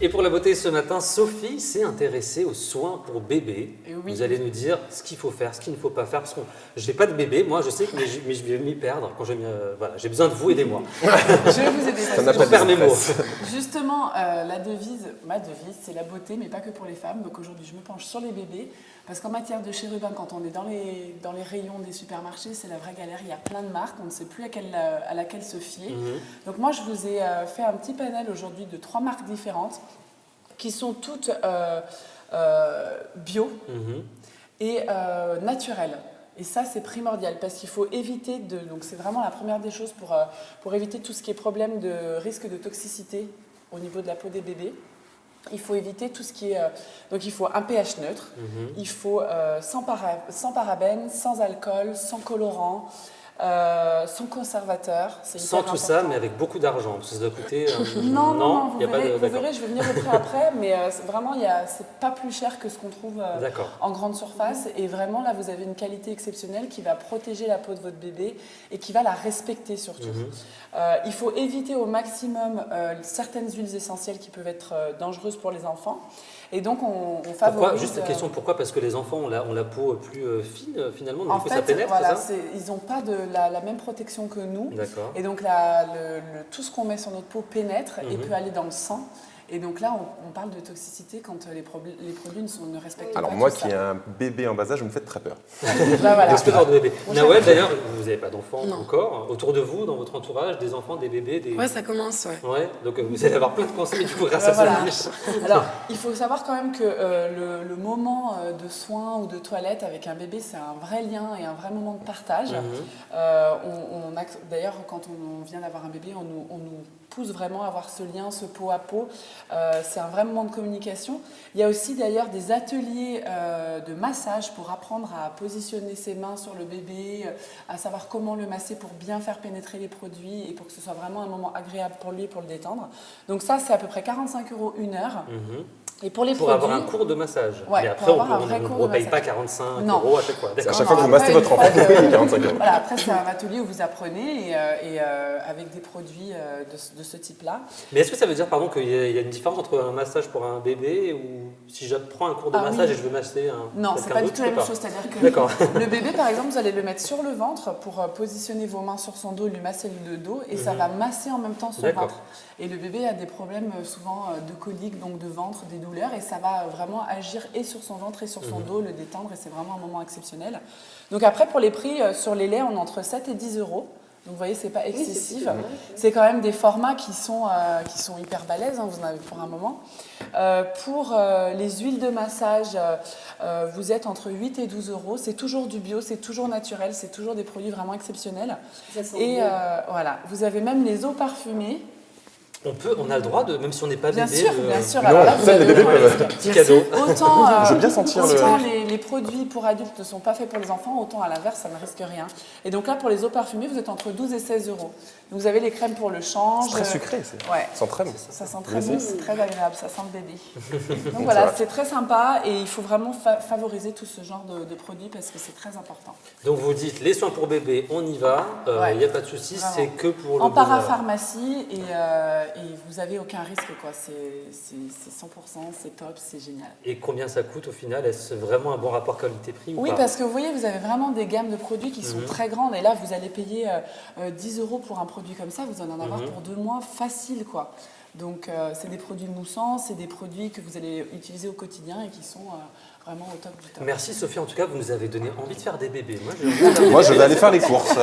Et pour la beauté ce matin, Sophie s'est intéressée aux soins pour bébé. Oui. Vous allez nous dire ce qu'il faut faire, ce qu'il ne faut pas faire. Parce que je n'ai pas de bébé, moi je sais que mais je vais m'y perdre. Quand voilà, j'ai besoin de vous, aidez-moi. Je vais vous aider. Ça n'a parce pas que de perds mes mots. Justement, ma devise, c'est la beauté, mais pas que pour les femmes. Donc aujourd'hui, je me penche sur les bébés. Parce qu'en matière de chérubin, quand on est dans les rayons des supermarchés, c'est la vraie galère. Il y a plein de marques, on ne sait plus à laquelle se fier. Donc moi, je vous ai fait un petit panel aujourd'hui de 3 marques différentes qui sont toutes bio et naturelles. Et ça, c'est primordial parce qu'il faut éviter donc c'est vraiment la première des choses pour éviter tout ce qui est problème de risque de toxicité au niveau de la peau des bébés. Il faut éviter tout ce qui est... donc il faut un pH neutre, il faut sans parabènes, sans alcool, sans colorant, sans conservateur. Sans tout ça, mais avec beaucoup d'argent, parce que ça doit coûter... Non, vous y a pas de... verrez, je vais venir au prix après, mais vraiment, c'est pas plus cher que ce qu'on trouve en grande surface. Et vraiment, là, vous avez une qualité exceptionnelle qui va protéger la peau de votre bébé et qui va la respecter surtout. Il faut éviter au maximum certaines huiles essentielles qui peuvent être dangereuses pour les enfants. Et donc, on favorise... Pourquoi, juste une question, pourquoi? Parce que les enfants ont la peau plus fine, finalement, donc en fait, ça pénètre, voilà, c'est ça? ils n'ont pas la même protection que nous. D'accord. Et donc, tout ce qu'on met sur notre peau pénètre et peut aller dans le sang. Et donc là, on parle de toxicité quand les produits ne respectent pas Alors tout moi ça. qui ai un bébé en bas âge, vous me faites très peur. Bah, voilà. Ce genre de bébé. Prochaine Nawel, fois. d'ailleurs, vous n'avez pas d'enfants Non. encore. Autour de vous, dans votre entourage, des enfants, des bébés, des... Ouais, ça commence, ouais. Ouais, donc vous allez avoir plein de conseils du coup grâce Bah, à voilà. Sophie. Alors, il faut savoir quand même que le moment de soins ou de toilette avec un bébé, c'est un vrai lien et un vrai moment de partage. D'ailleurs, quand on vient d'avoir un bébé, on nous pousse vraiment à avoir ce lien, ce peau à peau. C'est un vrai moment de communication. Il y a aussi d'ailleurs des ateliers de massage pour apprendre à positionner ses mains sur le bébé, à savoir comment le masser pour bien faire pénétrer les produits et pour que ce soit vraiment un moment agréable pour lui, pour le détendre. Donc ça, c'est à peu près 45 € une heure. Et pour les Pour produits, avoir un cours de massage. Ouais, Mais après, pour on avoir un vrai cours ne de paye massage. pas 45 Non. € à chaque fois. À D'accord. chaque fois que vous massez après, votre une enfant, fois vous payez 45 €. Voilà, après, c'est un atelier où vous apprenez avec des produits de ce type-là. Mais est-ce que ça veut dire, pardon, qu'il y a une différence entre un massage pour un bébé ou si je prends un cours de massage oui. et je veux masser un... Non, c'est pas du tout la même chose. C'est-à-dire que D'accord. le bébé, par exemple, vous allez le mettre sur le ventre pour positionner vos mains sur son dos, lui masser le dos, et ça va masser en même temps son D'accord. ventre. Et le bébé a des problèmes souvent de coliques, donc de ventre, des douleurs, et ça va vraiment agir et sur son ventre et sur son dos, le détendre, et c'est vraiment un moment exceptionnel. Donc après, pour les prix, sur les laits, on est entre 7 et 10 €. Donc vous voyez, c'est pas excessif. C'est quand même des formats qui sont hyper balèzes, hein, vous en avez pour un moment. Pour les huiles de massage, vous êtes entre 8 et 12 €. C'est toujours du bio, c'est toujours naturel, c'est toujours des produits vraiment exceptionnels. Et voilà, vous avez même les eaux parfumées. On a le droit de, même si on n'est pas Bien bébé... sûr, bien sûr. Non, Alors là, vous ça, les avez bébés peuvent. Petit cadeau. autant, Je veux bien sentir autant les produits pour adultes ne sont pas faits pour les enfants, autant à l'inverse, ça ne risque rien. Et donc là, pour les eaux parfumées, vous êtes entre 12 et 16 €. Donc vous avez les crèmes pour le change. C'est très sucré, Ouais. sans crème. Ça sent très bon, c'est très agréable, ça sent le bébé. Donc Ça voilà, va. c'est très sympa et il faut vraiment favoriser tout ce genre de produits parce que c'est très important. Donc vous dites, les soins pour bébé, on y va, il n'y a pas de souci, Vraiment. c'est que pour le En bonheur. parapharmacie et vous avez aucun risque, quoi. C'est 100%, c'est top, c'est génial. Et combien ça coûte au final? Est-ce vraiment un bon rapport qualité-prix ou Oui, pas? parce que vous voyez, vous avez vraiment des gammes de produits qui sont très grandes. Et là, vous allez payer 10 € pour un produit comme ça, vous allez en avoir pour 2 mois facile, quoi. Donc, c'est des produits moussants, c'est des produits que vous allez utiliser au quotidien et qui sont vraiment au top du top. Merci Sophie, en tout cas, vous nous avez donné envie de faire des bébés. Moi, je vais aller faire les courses.